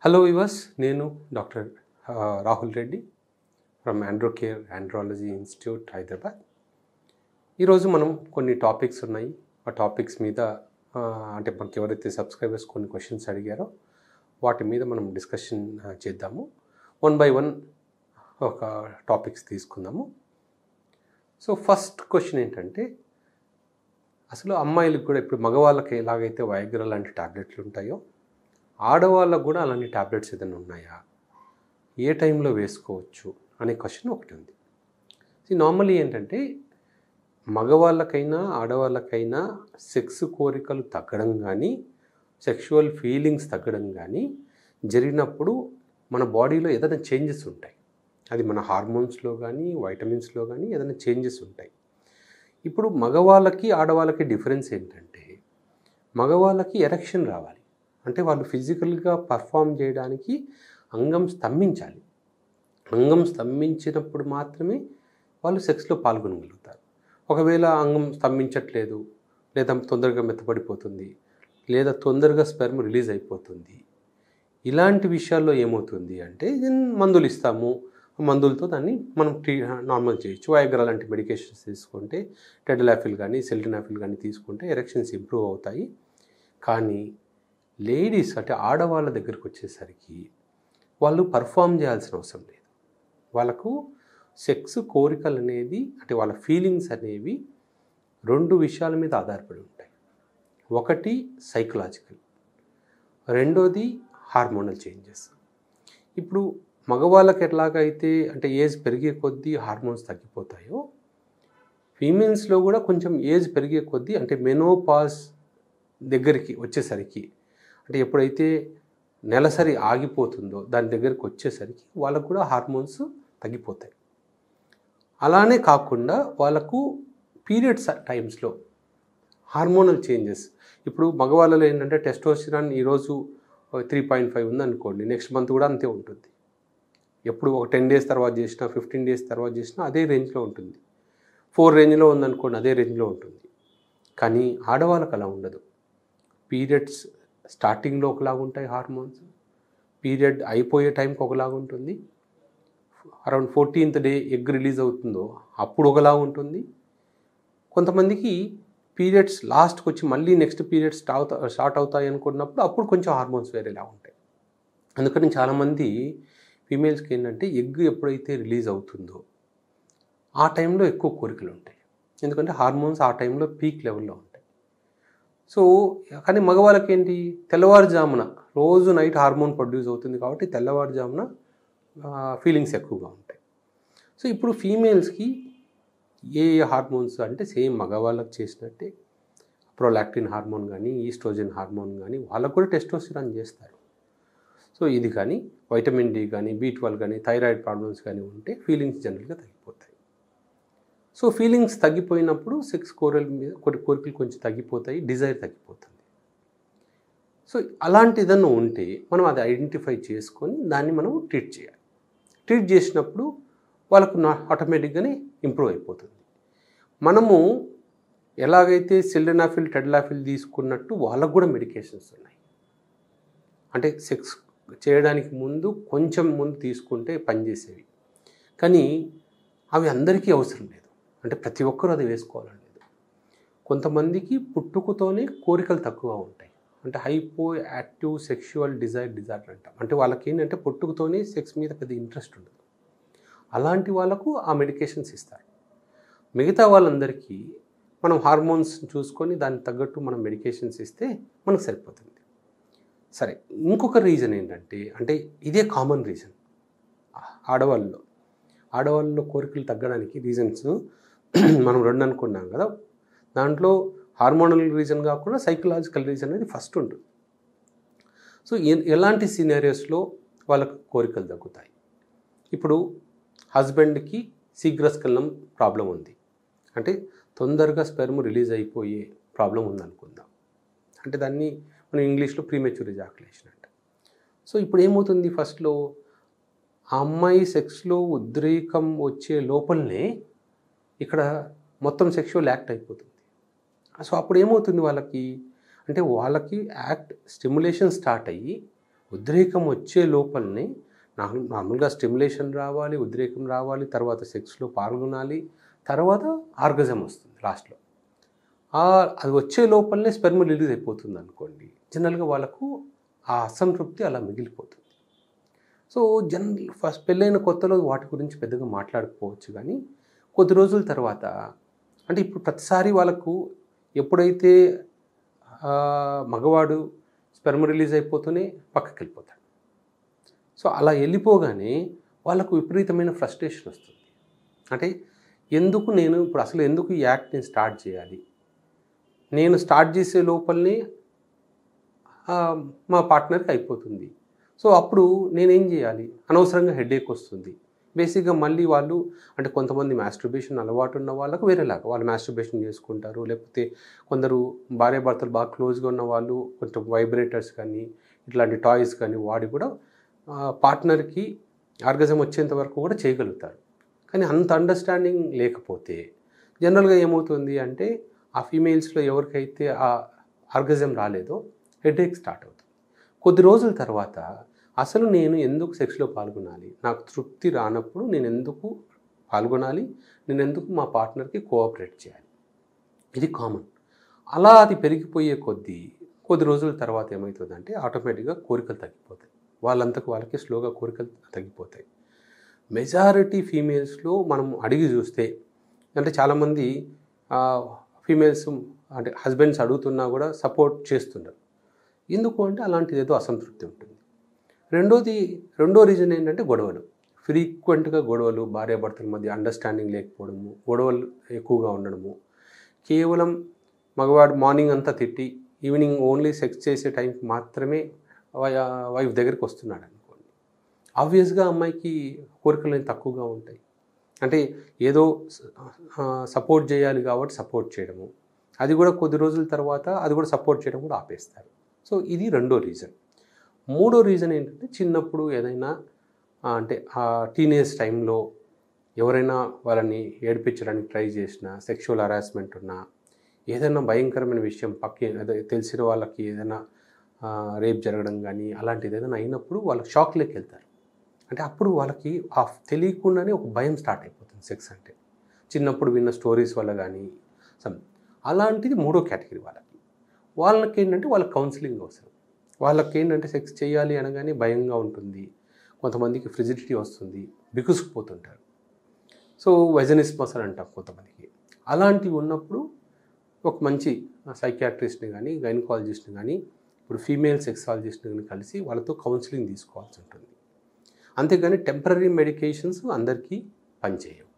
Hello viewers, నేను doctor Rahul Reddy from Androcare andrology institute Hyderabad. ఈరోజు మనం కొన్ని టాపిక్స్ ఉన్నాయి. ఆ టాపిక్స్ మీద అంటే మనకి ఎవరైతే సబ్స్క్రైబర్స్ కొన్ని క్వశ్చన్స్ అడిగారో వాటి మీద మనం డిస్కషన్ చేద్దాము. వన్ బై వన్ ఒక టాపిక్స్ తీసుకుందాము. సో ఫస్ట్ క్వశ్చన్ ఏంటంటే, అసలు అమ్మాయిలకు కూడా ఇప్పుడు మగవాళ్ళకి ఎలాగైతే వయాగ్రా లాంటి టాబ్లెట్లు ఉంటాయో ఆడవాళ్ళకు కూడా అలాంటి టాబ్లెట్స్ ఏదైనా ఉన్నాయా, ఏ టైంలో వేసుకోవచ్చు అనే క్వశ్చన్ ఒకటి ఉంది. నార్మల్లీ ఏంటంటే మగవాళ్ళకైనా ఆడవాళ్ళకైనా సెక్స్ కోరికలు తగ్గడం కానీ సెక్షువల్ ఫీలింగ్స్ తగ్గడం కానీ జరిగినప్పుడు మన బాడీలో ఏదైనా చేంజెస్ ఉంటాయి. అది మన హార్మోన్స్లో కానీ వైటమిన్స్లో కానీ ఏదైనా చేంజెస్ ఉంటాయి. ఇప్పుడు మగవాళ్ళకి ఆడవాళ్ళకి డిఫరెన్స్ ఏంటంటే, మగవాళ్ళకి ఎరెక్షన్ రావాలి, అంటే వాళ్ళు ఫిజికల్గా పర్ఫామ్ చేయడానికి అంగం స్తంభించాలి. అంగం స్తంభించినప్పుడు మాత్రమే వాళ్ళు సెక్స్లో పాల్గొనగలుగుతారు. ఒకవేళ అంగం స్తంభించట్లేదు, లేదా తొందరగా మెత్తపడిపోతుంది, లేదా తొందరగా స్పెర్మ్ రిలీజ్ అయిపోతుంది, ఇలాంటి విషయాల్లో ఏమవుతుంది అంటే మందులు ఇస్తాము, మందులతో దాన్ని మనం నార్మల్ చేయొచ్చు. వయాగ్రా లాంటి మెడికేషన్స్ తీసుకుంటే, టెడలాఫిల్ కానీ సిల్డనాఫిల్ కానీ తీసుకుంటే ఎరెక్షన్స్ ఇంప్రూవ్ అవుతాయి. కానీ లేడీస్ అంటే ఆడవాళ్ళ దగ్గరికి వచ్చేసరికి వాళ్ళు పర్ఫామ్ చేయాల్సిన అవసరం లేదు. వాళ్ళకు సెక్స్ కోరికలు అనేది అంటే వాళ్ళ ఫీలింగ్స్ అనేవి రెండు విషయాల మీద ఆధారపడి ఉంటాయి. ఒకటి సైకలాజికల్, రెండోది హార్మోనల్ చేంజెస్. ఇప్పుడు మగవాళ్ళకి ఎట్లాగైతే అంటే ఏజ్ పెరిగే కొద్దీ హార్మోన్స్ తగ్గిపోతాయో, ఫీమేల్స్లో కూడా కొంచెం ఏజ్ పెరిగే కొద్దీ అంటే మెనోపాజ్ దగ్గరికి వచ్చేసరికి, అంటే ఎప్పుడైతే నెలసరి ఆగిపోతుందో దాని దగ్గరికి వచ్చేసరికి వాళ్ళకు కూడా హార్మోన్స్ తగ్గిపోతాయి. అలానే కాకుండా వాళ్ళకు పీరియడ్స్ టైమ్స్లో హార్మోనల్ చేంజెస్, ఇప్పుడు మగవాళ్ళలో ఏంటంటే టెస్టోస్టెరాన్ ఈరోజు 3.5 ఉందనుకోండి, నెక్స్ట్ మంత్ కూడా అంతే ఉంటుంది. ఎప్పుడు ఒక 10 days తర్వాత చేసినా 15 days తర్వాత చేసినా అదే రేంజ్లో ఉంటుంది. 4 రేంజ్లో ఉందనుకోండి, అదే రేంజ్లో ఉంటుంది. కానీ ఆడవాళ్ళకు అలా ఉండదు. పీరియడ్స్ స్టార్టింగ్లో ఒకలాగా ఉంటాయి హార్మోన్స్, పీరియడ్ అయిపోయే టైంకి ఒకలాగా ఉంటుంది, around 14th day egg release అవుతుందో అప్పుడు ఒకలా ఉంటుంది. కొంతమందికి పీరియడ్స్ లాస్ట్కి వచ్చి మళ్ళీ నెక్స్ట్ పీరియడ్స్ స్టార్ట్ అవుతాయి అనుకున్నప్పుడు అప్పుడు కొంచెం హార్మోన్స్ వేరేలా ఉంటాయి. అందుకని చాలామంది ఫీమేల్స్కి ఏంటంటే ఎగ్ ఎప్పుడైతే రిలీజ్ అవుతుందో ఆ టైంలో ఎక్కువ కోరికలు ఉంటాయి, ఎందుకంటే హార్మోన్స్ ఆ టైంలో పీక్ లెవెల్లో ఉంటాయి. సో కానీ మగవాళ్ళకి ఏంటి, తెల్లవారుజామున రోజు నైట్ హార్మోన్ ప్రొడ్యూస్ అవుతుంది కాబట్టి తెల్లవారుజామున ఫీలింగ్స్ ఎక్కువగా ఉంటాయి. సో ఇప్పుడు ఫీమేల్స్కి ఏ హార్మోన్స్ అంటే సేమ్ మగవాళ్ళకి చేసినట్టే ప్రోలాక్టిన్ హార్మోన్ కానీ ఈస్ట్రోజన్ హార్మోన్ కానీ వాళ్ళకు కూడా టెస్టోస్టెరాన్ చేస్తారు. సో ఇది కానీ వైటమిన్ డి కానీ B12 కానీ థైరాయిడ్ ప్రాబ్లమ్స్ కానీ ఉంటే ఫీలింగ్స్ జనరల్గా తగ్గిపోతాయి. సో ఫీలింగ్స్ తగ్గిపోయినప్పుడు సెక్స్ కోరికలు కొంచెం తగ్గిపోతాయి, డిజైర్ తగ్గిపోతుంది. సో అలాంటి ఏదన్నా ఉంటే మనం అది ఐడెంటిఫై చేసుకొని దాన్ని మనం ట్రీట్ చేయాలి. ట్రీట్ చేసినప్పుడు వాళ్ళకు ఆటోమేటిక్గానే ఇంప్రూవ్ అయిపోతుంది. మనము ఎలాగైతే సిల్డనాఫిల్ టెడలాఫిల్ తీసుకున్నట్టు వాళ్ళకు కూడా మెడికేషన్స్ ఉన్నాయి. అంటే సెక్స్ చేయడానికి ముందు కొంచెం ముందు తీసుకుంటే పనిచేసేవి, కానీ అవి అందరికీ అవసరం లేదు. అంటే ప్రతి ఒక్కరూ అది వేసుకోవాలని లేదు. కొంతమందికి పుట్టుకతోనే కోరికలు తక్కువ ఉంటాయి, అంటే హైపో యాక్టివ్ సెక్షువల్ డిజార్డర్ అంటాం. అంటే వాళ్ళకి ఏంటంటే పుట్టుకతోనే సెక్స్ మీద పెద్ద ఇంట్రెస్ట్ ఉండదు. అలాంటి వాళ్ళకు ఆ మెడికేషన్స్ ఇస్తారు. మిగతా వాళ్ళందరికీ మనం హార్మోన్స్ చూసుకొని దానికి తగ్గట్టు మనం మెడికేషన్స్ ఇస్తే మనకు సరిపోతుంది. సరే, ఇంకొక రీజన్ ఏంటంటే, అంటే ఇదే కామన్ రీజన్ ఆడవాళ్ళలో కోరికలు తగ్గడానికి రీజన్స్ మనం రెండు అనుకున్నాం కదా. దాంట్లో హార్మోనల్ రీజన్ కాకుండా సైకలాజికల్ రీజన్ అనేది ఫస్ట్ ఉంటుంది. సో ఎలాంటి సినారియోస్లో వాళ్ళకు కోరికలు తగ్గుతాయి? ఇప్పుడు హస్బెండ్కి శీఘ్రస్ఖలనం ప్రాబ్లం ఉంది, అంటే తొందరగా స్పెర్మ్ రిలీజ్ అయిపోయే ప్రాబ్లం ఉందనుకుందాం. అంటే దాన్ని మనం ఇంగ్లీష్లో ప్రీమెచ్యూర్ ఎజాకులేషన్ అంట. సో ఇప్పుడు ఏమవుతుంది, ఫస్ట్లో ఆ అమ్మాయి సెక్స్లో ఉద్రేకం వచ్చే లోపలనే ఇక్కడ మొత్తం సెక్షువల్ యాక్ట్ అయిపోతుంది. సో అప్పుడు ఏమవుతుంది వాళ్ళకి అంటే, వాళ్ళకి యాక్ట్ స్టిమ్యులేషన్ స్టార్ట్ అయ్యి ఉద్రేకం వచ్చే లోపలనే నార్మల్గా స్టిమ్యులేషన్ రావాలి, ఉద్రేకం రావాలి, తర్వాత సెక్స్లో పాల్గొనాలి, తర్వాత ఆర్గజం వస్తుంది లాస్ట్లో. అది వచ్చే లోపలనే స్పెర్మ్ రిలీజ్ అయిపోతుంది అనుకోండి, జనరల్గా వాళ్ళకు ఆ అసంతృప్తి అలా మిగిలిపోతుంది. సో ఫస్ట్ పెళ్ళైన కొత్తలో వాటి గురించి పెద్దగా మాట్లాడకపోవచ్చు, కానీ కొద్ది రోజుల తర్వాత అంటే ఇప్పుడు ప్రతిసారి వాళ్ళకు ఎప్పుడైతే మగవాడు స్పెర్మ్ రిలీజ్ అయిపోతూనే పక్కకి వెళ్ళిపోతాడు. సో అలా వెళ్ళిపోగానే వాళ్ళకు విపరీతమైన ఫ్రస్ట్రేషన్ వస్తుంది. అంటే ఎందుకు ఈ యాక్ట్ నేను స్టార్ట్ చేయాలి, నేను స్టార్ట్ చేసే లోపలనే మా పార్ట్నర్కి అయిపోతుంది. సో అప్పుడు నేనేం చేయాలి, అనవసరంగా హెడేక్ వస్తుంది. బేసిక్గా మళ్ళీ వాళ్ళు అంటే కొంతమంది మాస్టర్బేషన్ అలవాటు ఉన్న వాళ్ళకు వేరేలాగా వాళ్ళు మాస్టర్బేషన్ చేసుకుంటారు, లేకపోతే కొందరు భార్యాభర్తలు బాగా క్లోజ్గా ఉన్న వాళ్ళు కొంచెం వైబ్రేటర్స్ కానీ ఇట్లాంటి టాయ్స్ కానీ వాడి కూడా పార్ట్నర్కి ఆర్గజం వచ్చేంత వరకు కూడా చేయగలుగుతారు. కానీ అంత అండర్స్టాండింగ్ లేకపోతే జనరల్గా ఏమవుతుంది అంటే ఆ ఫీమేల్స్లో ఎవరికైతే ఆ ఆర్గజం రాలేదో హెడేక్ స్టార్ట్ అవుతుంది. కొద్ది రోజుల తర్వాత అసలు నేను ఎందుకు సెక్స్లో పాల్గొనాలి, నాకు తృప్తి రానప్పుడు నేను ఎందుకు పాల్గొనాలి, నేను ఎందుకు మా పార్ట్నర్కి కోఆపరేట్ చేయాలి, ఇది కామన్. అలా అది పెరిగిపోయే కొద్ది రోజుల తర్వాత ఏమవుతుందంటే ఆటోమేటిక్గా కోరికలు తగ్గిపోతాయి. వాళ్ళకి స్లోగా కోరికలు తగ్గిపోతాయి. మెజారిటీ ఫీమేల్స్లో మనం అడిగి చూస్తే అంటే చాలామంది ఫీమేల్స్ అంటే హస్బెండ్స్ అడుగుతున్నా కూడా సపోర్ట్ చేస్తున్నారు. ఎందుకు అంటే అలాంటిది ఏదో అసంతృప్తి ఉంటుంది. రెండో రీజన్ ఏంటంటే గొడవలు. ఫ్రీక్వెంట్గా గొడవలు, భార్యాభర్తల మధ్య అండర్స్టాండింగ్ లేకపోవడము, గొడవలు ఎక్కువగా ఉండడము. కేవలం మగవాడు మార్నింగ్ అంతా తిట్టి ఈవినింగ్ ఓన్లీ సెక్స్ చేసే టైంకి మాత్రమే వైఫ్ దగ్గరికి వస్తున్నాడు అనుకోండి, ఆబ్వియస్గా అమ్మాయికి కోరికలు తక్కువగా ఉంటాయి. అంటే ఏదో సపోర్ట్ చేయాలి కాబట్టి సపోర్ట్ చేయడము, అది కూడా కొద్ది రోజుల తర్వాత అది కూడా సపోర్ట్ చేయడం కూడా ఆపేస్తారు. సో ఇది రెండో రీజన్. మూడో రీజన్ ఏంటంటే చిన్నప్పుడు ఏదైనా అంటే ఆ టీనేజ్ టైంలో ఎవరైనా వాళ్ళని ఏడిపించడానికి ట్రై చేసినా, సెక్షువల్ హరాస్మెంట్ ఉన్నా, ఏదైనా భయంకరమైన విషయం అదే తెలిసిన వాళ్ళకి ఏదైనా రేప్ జరగడం కానీ అలాంటిది ఏదైనా అయినప్పుడు వాళ్ళకి షాక్లోకి వెళ్తారు. అంటే అప్పుడు వాళ్ళకి తెలియకుండానే ఒక భయం స్టార్ట్ అయిపోతుంది సెక్స్ అంటే, చిన్నప్పుడు విన్న స్టోరీస్ వల్ల కానీ అలాంటిది మూడో కేటగిరీ. వాళ్ళకి ఏంటంటే వాళ్ళకి కౌన్సిలింగ్ అవసరం. వాళ్ళకి ఏంటంటే సెక్స్ చేయాలి అనగానే భయంగా ఉంటుంది, కొంతమందికి ఫ్రిజిడిటీ వస్తుంది, బిగుసుకుపోతుంటారు. సో వెజనిస్మస్ అని అంటాం కొంతమందికి. అలాంటివి ఉన్నప్పుడు ఒక మంచి సైకియాట్రిస్ట్ని కానీ గైనకాలజిస్ట్ని కానీ ఇప్పుడు ఫీమేల్ సెక్సాలజిస్ట్ని కానీ కలిసి వాళ్ళతో కౌన్సిలింగ్ తీసుకోవాల్సి ఉంటుంది. అంతేగాని టెంపరరీ మెడికేషన్స్ అందరికీ పనిచేయవు.